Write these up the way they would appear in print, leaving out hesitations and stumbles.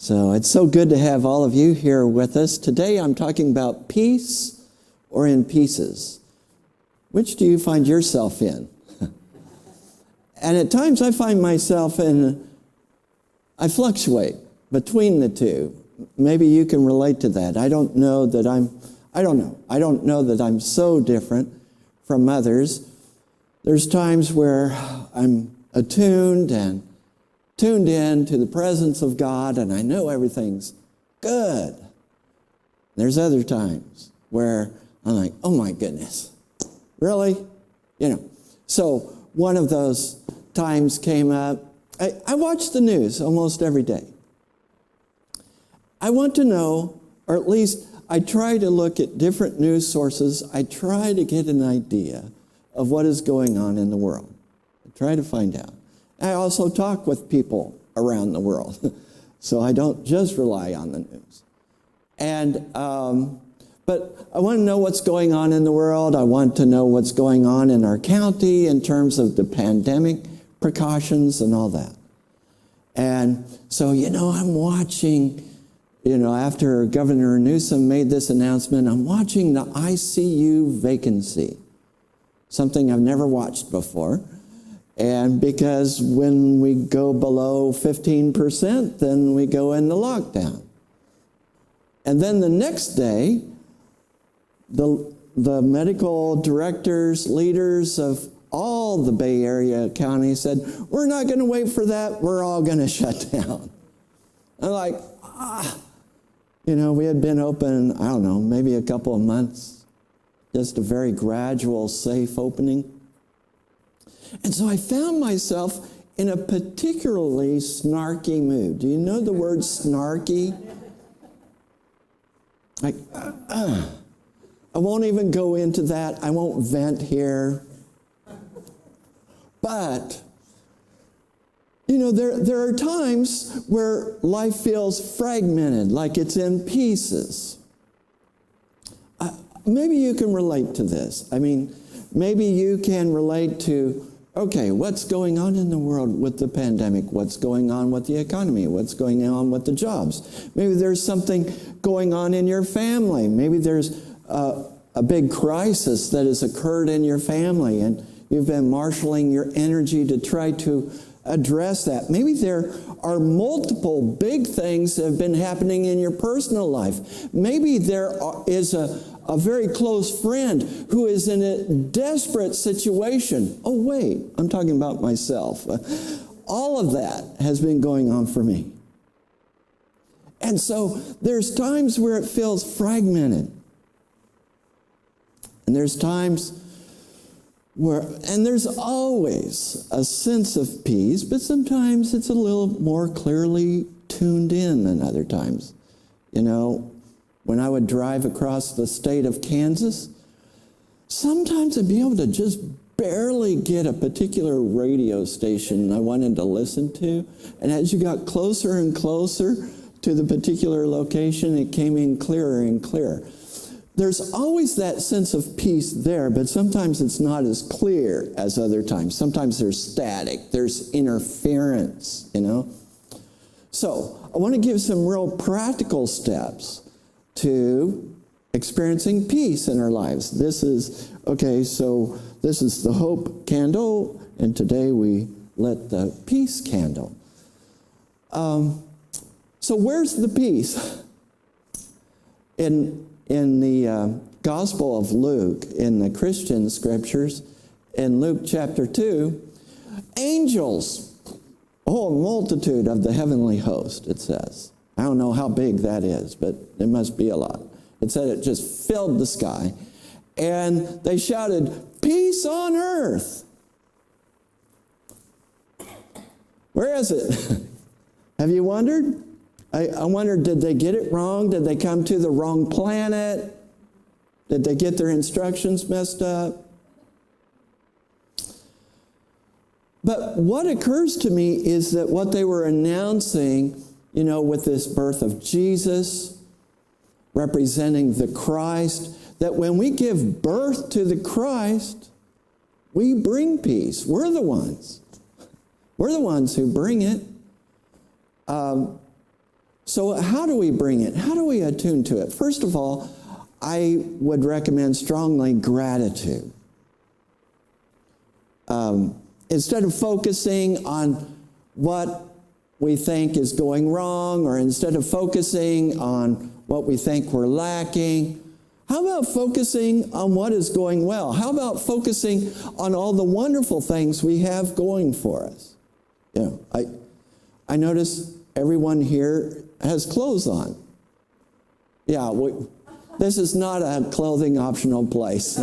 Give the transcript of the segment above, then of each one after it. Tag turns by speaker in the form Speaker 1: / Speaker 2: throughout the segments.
Speaker 1: So it's so good to have all of you here with us. Today I'm talking about peace or in pieces. Which do you find yourself in? And at times I find myself I fluctuate between the two. Maybe you can relate to that. I don't know that I'm so different from others. There's times where I'm attuned and tuned in to the presence of God, and I know everything's good. There's other times where I'm like, oh my goodness, really? So one of those times came up. I watch the news almost every day. I want to know, or at least I try to look at different news sources. I try to get an idea of what is going on in the world. I try to find out. I also talk with people around the world, so I don't just rely on the news. But I want to know what's going on in the world. I want to know what's going on in our county in terms of the pandemic precautions and all that. And so, I'm watching, after Governor Newsom made this announcement, I'm watching the ICU vacancy, something I've never watched before. And because when we go below 15%, then we go into lockdown. And then the next day, the medical directors, leaders of all the Bay Area counties said, we're not going to wait for that. We're all going to shut down. I'm like, we had been open, I don't know, maybe a couple of months, just a very gradual, safe opening. And so I found myself in a particularly snarky mood. Do you know the word snarky? Like, I won't even go into that. I won't vent here. But, there are times where life feels fragmented, like it's in pieces. Maybe you can relate to this. Maybe you can relate to, okay, what's going on in the world with the pandemic? What's going on with the economy? What's going on with the jobs? Maybe there's something going on in your family. Maybe there's a big crisis that has occurred in your family, and you've been marshaling your energy to try to address that. Maybe there are multiple big things that have been happening in your personal life. Maybe there is a very close friend who is in a desperate situation. Oh, wait, I'm talking about myself. All of that has been going on for me. And so there's times where it feels fragmented. And there's times and there's always a sense of peace, but sometimes it's a little more clearly tuned in than other times. When I would drive across the state of Kansas, sometimes I'd be able to just barely get a particular radio station I wanted to listen to. And as you got closer and closer to the particular location, it came in clearer and clearer. There's always that sense of peace there, but sometimes it's not as clear as other times. Sometimes there's static, there's interference, So I want to give some real practical steps to experiencing peace in our lives. This is the hope candle, and today we lit the peace candle. So where's the peace? In the Gospel of Luke, in the Christian scriptures, in Luke chapter 2, angels, a whole multitude of the heavenly host, it says. I don't know how big that is, but it must be a lot. It said it just filled the sky. And they shouted, peace on earth. Where is it? Have you wondered? I wondered, did they get it wrong? Did they come to the wrong planet? Did they get their instructions messed up? But what occurs to me is that what they were announcing, with this birth of Jesus, representing the Christ, that when we give birth to the Christ, we bring peace. We're the ones. We're the ones who bring it. So how do we bring it? How do we attune to it? First of all, I would recommend strongly gratitude. Instead of focusing on what we think is going wrong, or instead of focusing on what we think we're lacking, how about focusing on what is going well? How about focusing on all the wonderful things we have going for us? You know, I notice everyone here has clothes on. Yeah, this is not a clothing optional place.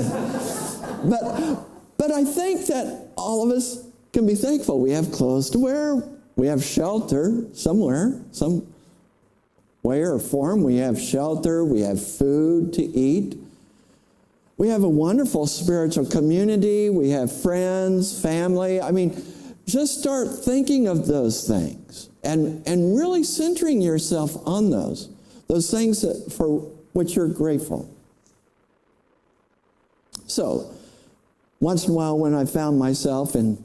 Speaker 1: But I think that all of us can be thankful. We have clothes to wear. We have shelter somewhere, some way or form. We have shelter. We have food to eat. We have a wonderful spiritual community. We have friends, family. I mean, just start thinking of those things and really centering yourself on those things for which you're grateful. So, once in a while when I found myself in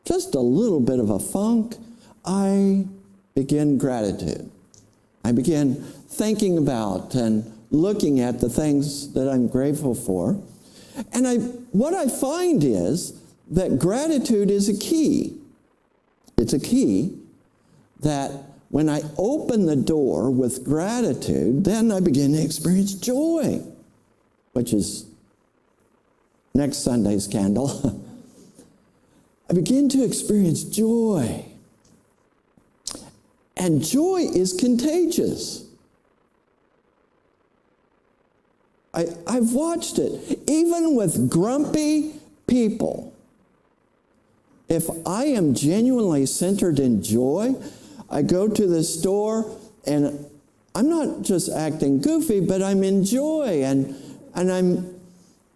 Speaker 1: just a little bit of a funk, I begin gratitude. I begin thinking about and looking at the things that I'm grateful for. And what I find is that gratitude is a key. It's a key that when I open the door with gratitude, then I begin to experience joy, which is next Sunday's candle. I begin to experience joy. And joy is contagious. I've watched it. Even with grumpy people, if I am genuinely centered in joy, I go to the store and I'm not just acting goofy, but I'm in joy and I'm,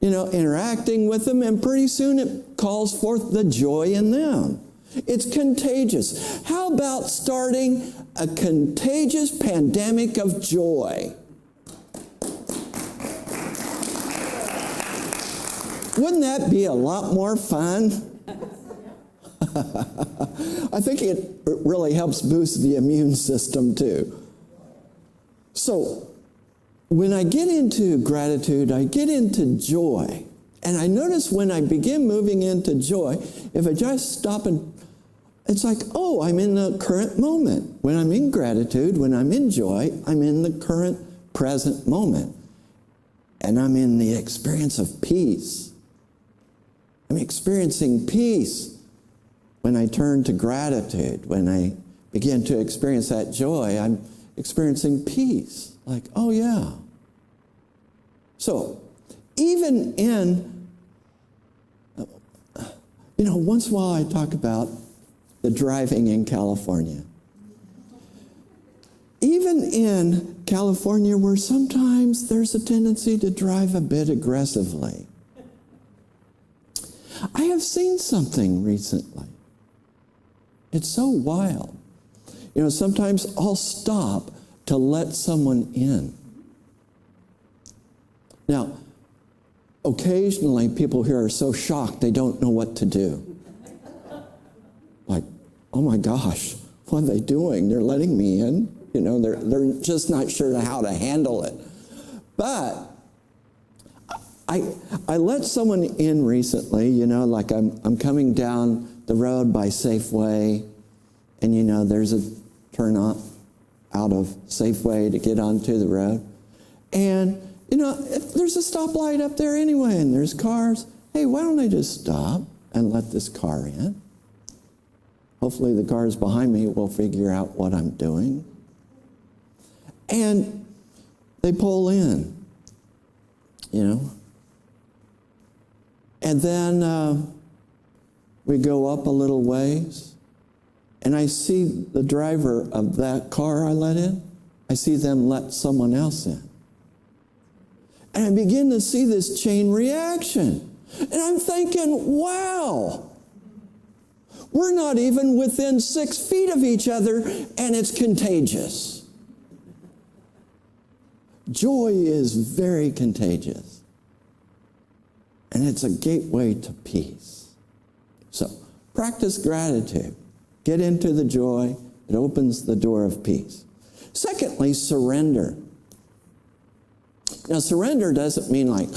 Speaker 1: interacting with them, and pretty soon it calls forth the joy in them. It's contagious. How about starting a contagious pandemic of joy? Wouldn't that be a lot more fun? I think it really helps boost the immune system too. So, when I get into gratitude, I get into joy. And I notice when I begin moving into joy, if I just stop and it's like, oh, I'm in the current moment. When I'm in gratitude, when I'm in joy, I'm in the current present moment. And I'm in the experience of peace. I'm experiencing peace when I turn to gratitude. When I begin to experience that joy, I'm experiencing peace. Like, oh yeah. So, even in, once in a while I talk about the driving in California. Even in California, where sometimes there's a tendency to drive a bit aggressively, I have seen something recently. It's so wild. Sometimes I'll stop to let someone in. Now, occasionally people here are so shocked they don't know what to do. Like, oh my gosh, what are they doing? They're letting me in. They're just not sure how to handle it. But I let someone in recently, like I'm coming down the road by Safeway, and there's a turn out of Safeway to get onto the road. And, if there's a stoplight up there anyway and there's cars, hey, why don't I just stop and let this car in? Hopefully the cars behind me will figure out what I'm doing. And they pull in, And then we go up a little ways, and I see the driver of that car I let in. I see them let someone else in. And I begin to see this chain reaction. And I'm thinking, wow, we're not even within 6 feet of each other, and it's contagious. Joy is very contagious. And it's a gateway to peace. So, practice gratitude. Get into the joy. It opens the door of peace. Secondly, surrender. Now, surrender doesn't mean like,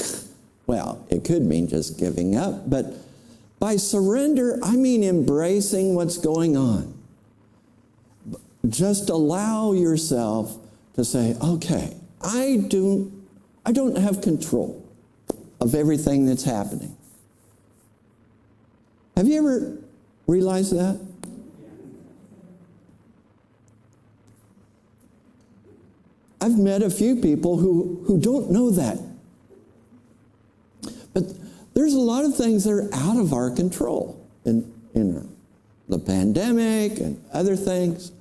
Speaker 1: well, it could mean just giving up, but by surrender, I mean embracing what's going on. Just allow yourself to say, okay, I don't have control of everything that's happening. Have you ever realized that? I've met a few people who don't know that. But there's a lot of things that are out of our control in the pandemic and other things.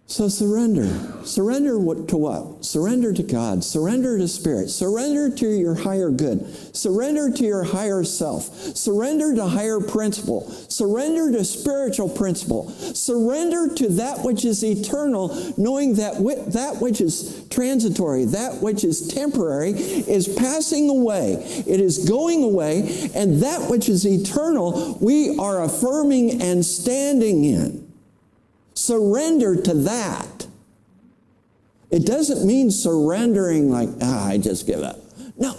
Speaker 1: So surrender. Surrender to what? Surrender to God. Surrender to Spirit. Surrender to your higher good. Surrender to your higher self. Surrender to higher principle. Surrender to spiritual principle. Surrender to that which is eternal, knowing that that which is transitory, that which is temporary, is passing away. It is going away, and that which is eternal, we are affirming and standing in. Surrender to that. It doesn't mean surrendering like, I just give up. No.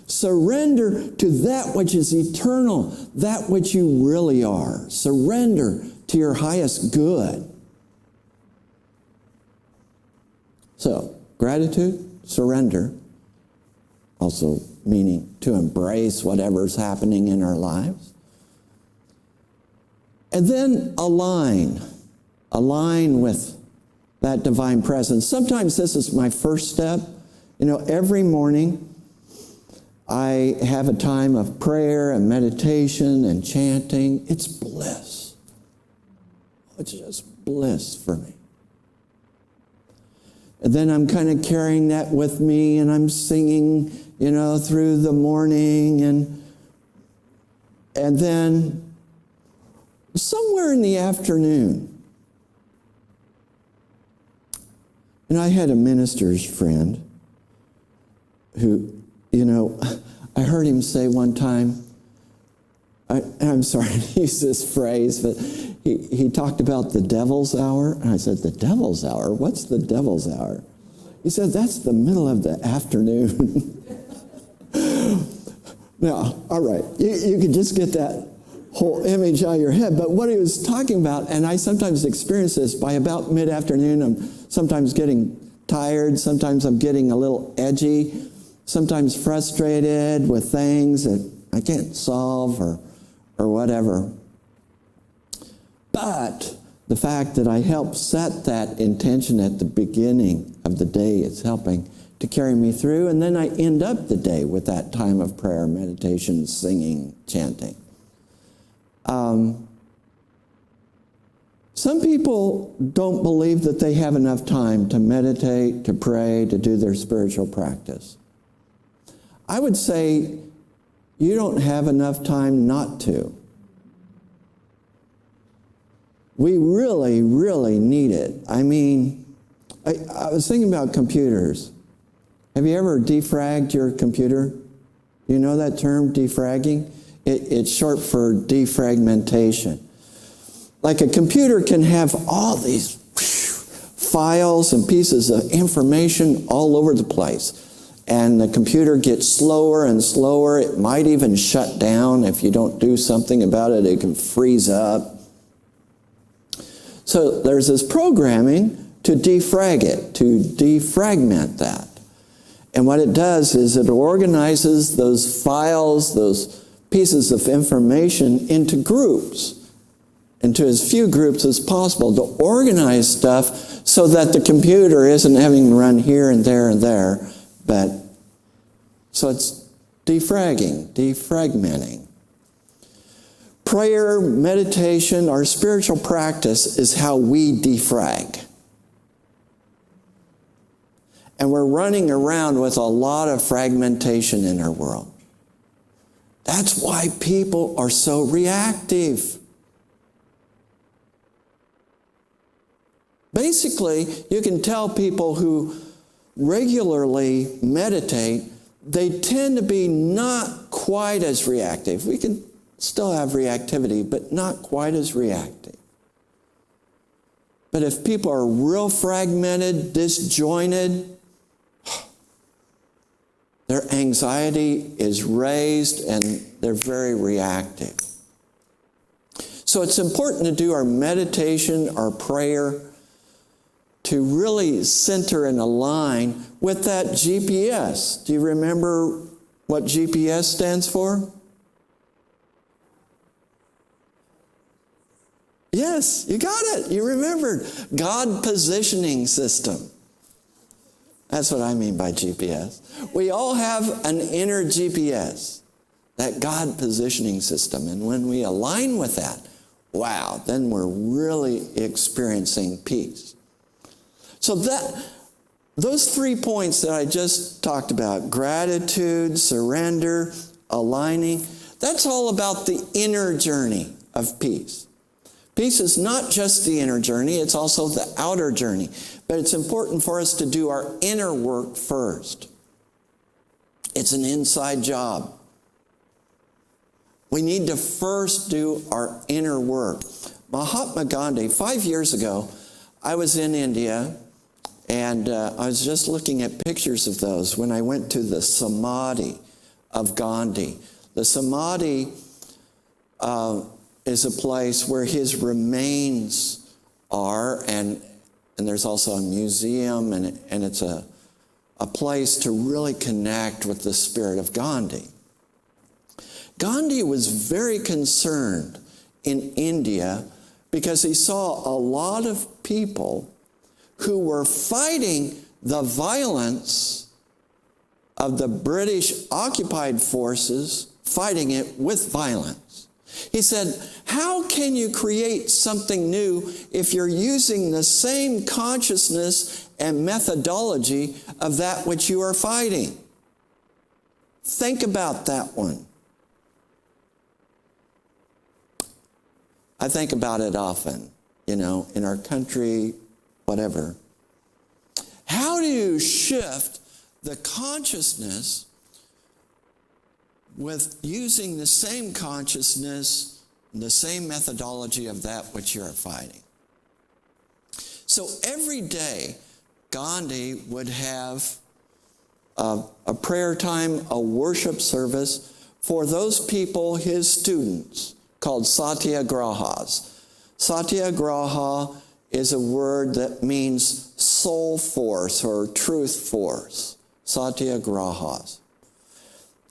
Speaker 1: Surrender to that which is eternal, that which you really are. Surrender to your highest good. So, gratitude, surrender, also meaning to embrace whatever's happening in our lives. And then align with that divine presence. Sometimes this is my first step. Every morning I have a time of prayer and meditation and chanting. It's bliss. It's just bliss for me. And then I'm kind of carrying that with me, and I'm singing, through the morning, and then somewhere in the afternoon, I had a minister's friend who, I heard him say one time, I'm sorry to use this phrase, but he talked about the devil's hour. And I said, the devil's hour? What's the devil's hour? He said, that's the middle of the afternoon. Now, all right, you can just get that whole image out of your head. But what he was talking about, and I sometimes experience this, by about mid-afternoon, I'm sometimes getting tired, sometimes I'm getting a little edgy, sometimes frustrated with things that I can't solve or whatever. But the fact that I help set that intention at the beginning of the day is helping to carry me through, and then I end up the day with that time of prayer, meditation, singing, chanting. Some people don't believe that they have enough time to meditate, to pray, to do their spiritual practice. I would say you don't have enough time not to. We really, really need it. I mean, I was thinking about computers. Have you ever defragged your computer? You know that term, defragging? It's short for defragmentation. Like a computer can have all these files and pieces of information all over the place. And the computer gets slower and slower. It might even shut down. If you don't do something about it, it can freeze up. So there's this programming to defrag it, to defragment that. And what it does is it organizes those files, those pieces of information into groups, into as few groups as possible, to organize stuff so that the computer isn't having to run here and there, but so it's defragmenting. Prayer, meditation, our spiritual practice is how we defrag. And we're running around with a lot of fragmentation in our world. That's why people are so reactive. Basically, you can tell people who regularly meditate, they tend to be not quite as reactive. We can still have reactivity, but not quite as reactive. But if people are real fragmented, disjointed, their anxiety is raised and they're very reactive. So it's important to do our meditation, our prayer, to really center and align with that GPS. Do you remember what GPS stands for? Yes, you got it. You remembered. God Positioning System. That's what I mean by GPS. We all have an inner GPS, that God Positioning System. And when we align with that, wow, then we're really experiencing peace. So those 3 points that I just talked about, gratitude, surrender, aligning, that's all about the inner journey of peace. Peace is not just the inner journey, it's also the outer journey. But it's important for us to do our inner work first. It's an inside job. We need to first do our inner work. Mahatma Gandhi, 5 years ago, I was in India, and I was just looking at pictures of those when I went to the Samadhi of Gandhi. The Samadhi is a place where his remains are, and there's also a museum, and it's a place to really connect with the spirit of Gandhi. Gandhi was very concerned in India because he saw a lot of people who were fighting the violence of the British occupied forces, fighting it with violence. He said, how can you create something new if you're using the same consciousness and methodology of that which you are fighting? Think about that one. I think about it often, in our country, whatever. How do you shift the consciousness with using the same consciousness, the same methodology of that which you're fighting? So every day, Gandhi would have a prayer time, a worship service for those people, his students, called satyagrahas. Satyagraha is a word that means soul force or truth force. Satyagrahas.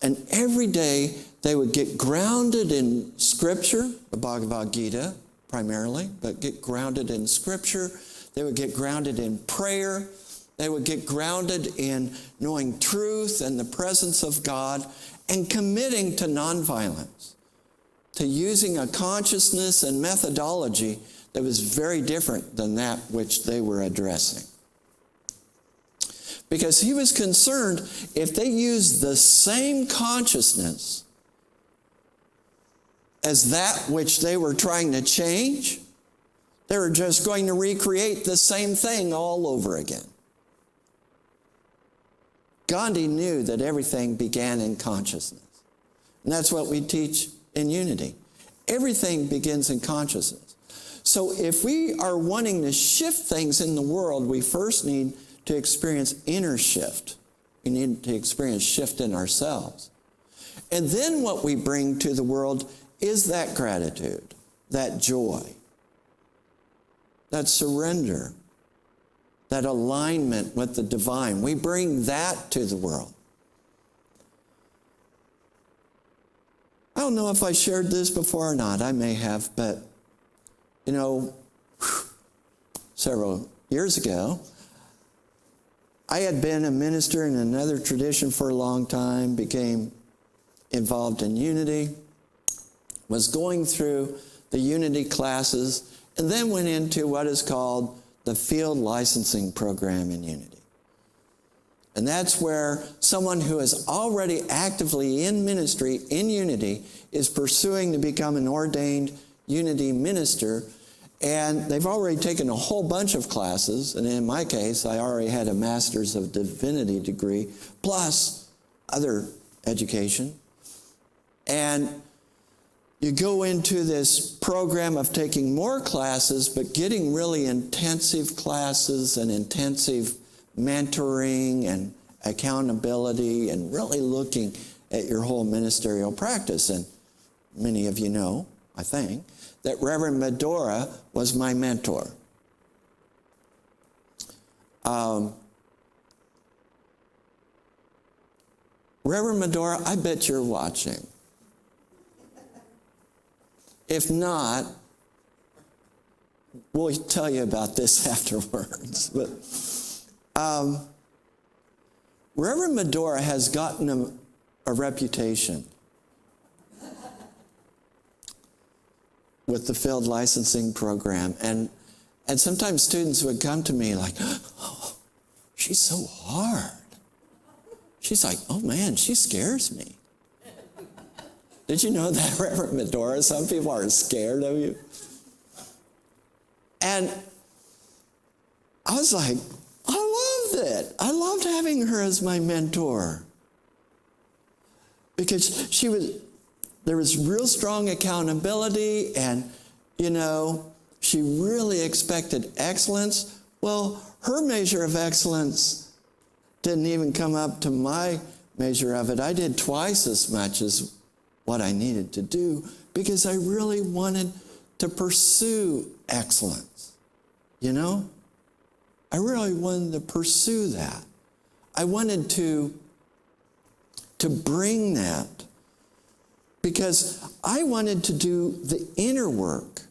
Speaker 1: And every day they would get grounded in Scripture, the Bhagavad Gita primarily, but get grounded in Scripture. They would get grounded in prayer. They would get grounded in knowing truth and the presence of God and committing to nonviolence, to using a consciousness and methodology that was very different than that which they were addressing. Because he was concerned if they used the same consciousness as that which they were trying to change, they were just going to recreate the same thing all over again. Gandhi knew that everything began in consciousness. And that's what we teach in Unity. Everything begins in consciousness. So if we are wanting to shift things in the world, we first need to experience inner shift. We need to experience shift in ourselves. And then what we bring to the world is that gratitude, that joy, that surrender, that alignment with the divine. We bring that to the world. I don't know if I shared this before or not. I may have, but, several years ago, I had been a minister in another tradition for a long time, became involved in Unity, was going through the Unity classes, and then went into what is called the field licensing program in Unity. And that's where someone who is already actively in ministry in Unity is pursuing to become an ordained Unity minister. And they've already taken a whole bunch of classes. And in my case, I already had a Master's of Divinity degree, plus other education. And you go into this program of taking more classes, but getting really intensive classes and intensive mentoring and accountability and really looking at your whole ministerial practice. And many of you know, I think, that Reverend Medora was my mentor. Reverend Medora, I bet you're watching. If not, we'll tell you about this afterwards. But Reverend Medora has gotten a reputation with the field licensing program. And sometimes students would come to me like, oh, she's so hard. She's like, oh man, she scares me. Did you know that, Reverend Medora? Some people are scared of you. And I was like, I loved it. I loved having her as my mentor. Because there was real strong accountability, and, she really expected excellence. Well, her measure of excellence didn't even come up to my measure of it. I did twice as much as what I needed to do because I really wanted to pursue excellence. I really wanted to pursue that. I wanted to bring that because I wanted to do the inner work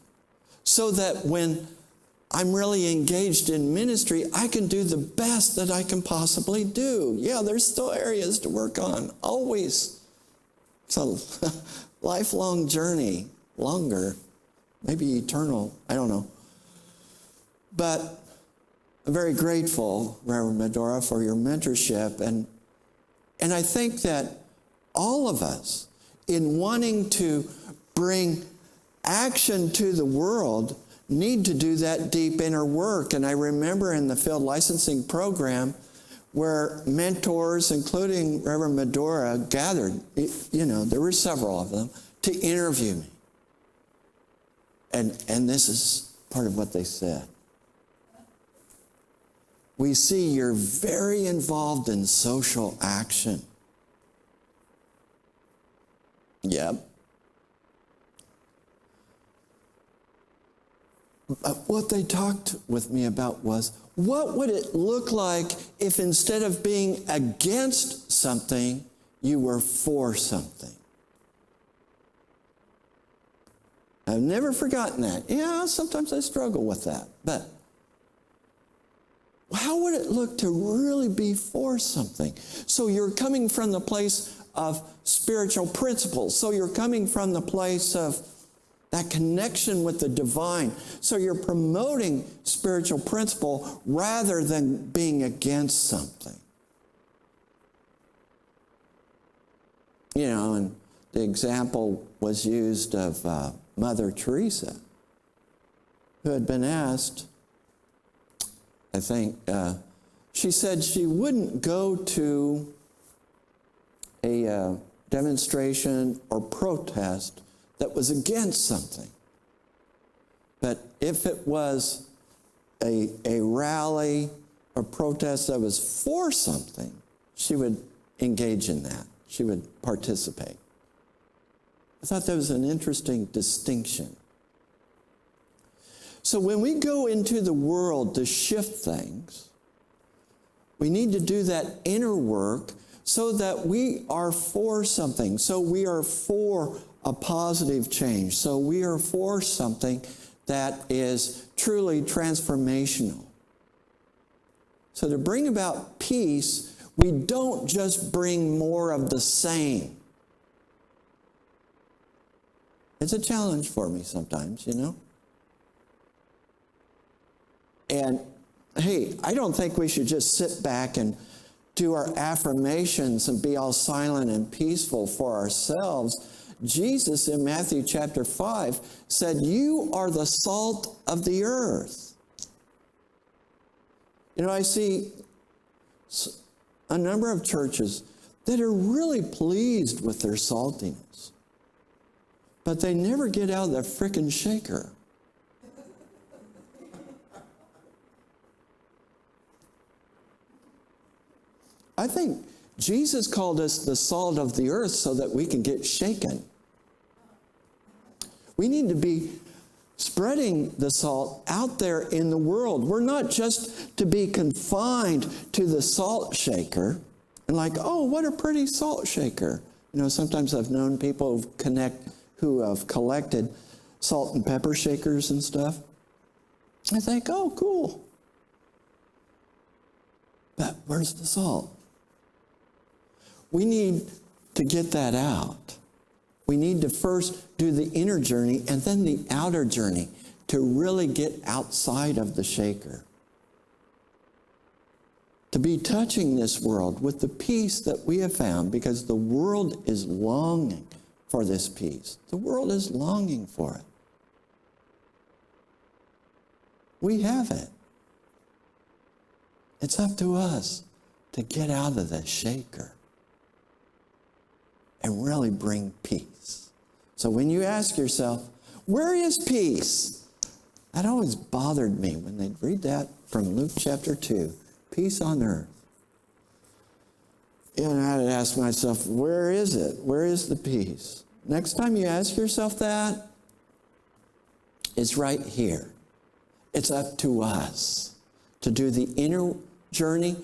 Speaker 1: so that when I'm really engaged in ministry, I can do the best that I can possibly do. Yeah, there's still areas to work on, always. It's a lifelong journey, longer, maybe eternal, I don't know. But I'm very grateful, Reverend Medora, for your mentorship. And I think that all of us, in wanting to bring action to the world, need to do that deep inner work. And I remember in the field licensing program where mentors, including Reverend Medora, gathered, there were several of them, to interview me. And this is part of what they said. We see you're very involved in social action. Yep. What they talked with me about was, what would it look like if instead of being against something, you were for something? I've never forgotten that. Yeah, sometimes I struggle with that. But how would it look to really be for something? So you're coming from the place of spiritual principles. So you're coming from the place of that connection with the divine. So you're promoting spiritual principle rather than being against something. And the example was used of Mother Teresa, who had been asked, I think, she said she wouldn't go to a demonstration or protest that was against something. But if it was a rally or protest that was for something, she would engage in that. She would participate. I thought that was an interesting distinction. So when we go into the world to shift things, we need to do that inner work so that we are for something. So we are for a positive change. So we are for something that is truly transformational. So to bring about peace, we don't just bring more of the same. It's a challenge for me sometimes, And hey, I don't think we should just sit back and do our affirmations and be all silent and peaceful for ourselves. Jesus in Matthew chapter 5 said, you are the salt of the earth. I see a number of churches that are really pleased with their saltiness. but they never get out of the frickin' shaker. I think Jesus called us the salt of the earth so that we can get shaken. We need to be spreading the salt out there in the world. We're not just to be confined to the salt shaker and like, oh, what a pretty salt shaker. You know, sometimes I've known people who have collected salt and pepper shakers and stuff. I think, oh, cool. But where's the salt? We need to get that out. We need to first do the inner journey and then the outer journey to really get outside of the shaker. To be touching this world with the peace that we have found, because the world is longing for this peace. The world is longing for it. We have it. It's up to us to get out of the shaker and really bring peace. So when you ask yourself, where is peace? That always bothered me when they'd read that from Luke chapter 2, peace on earth. And I'd ask myself, where is it? Where is the peace? Next time you ask yourself that, it's right here. It's up to us to do the inner journey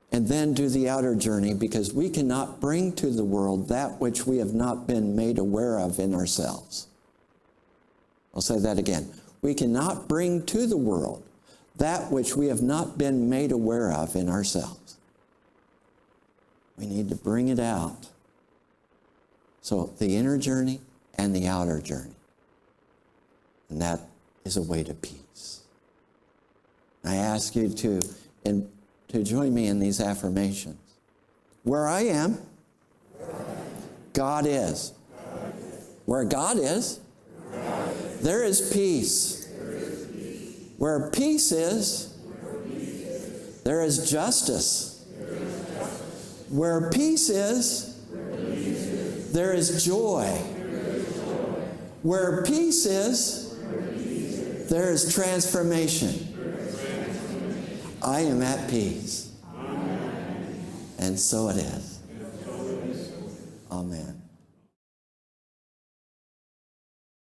Speaker 1: and then do the outer journey, because we cannot bring to the world that which we have not been made aware of in ourselves. I'll say that again. We cannot bring to the world that which we have not been made aware of in ourselves. We need to bring it out. So the inner journey and the outer journey. And that is a way to peace. I ask you to join me in these affirmations. Where I am, God is. Where God is, there is peace. Where peace is, there is justice. Where peace is, there is joy. Where peace is, there is transformation. I am at peace. And so it is. Amen.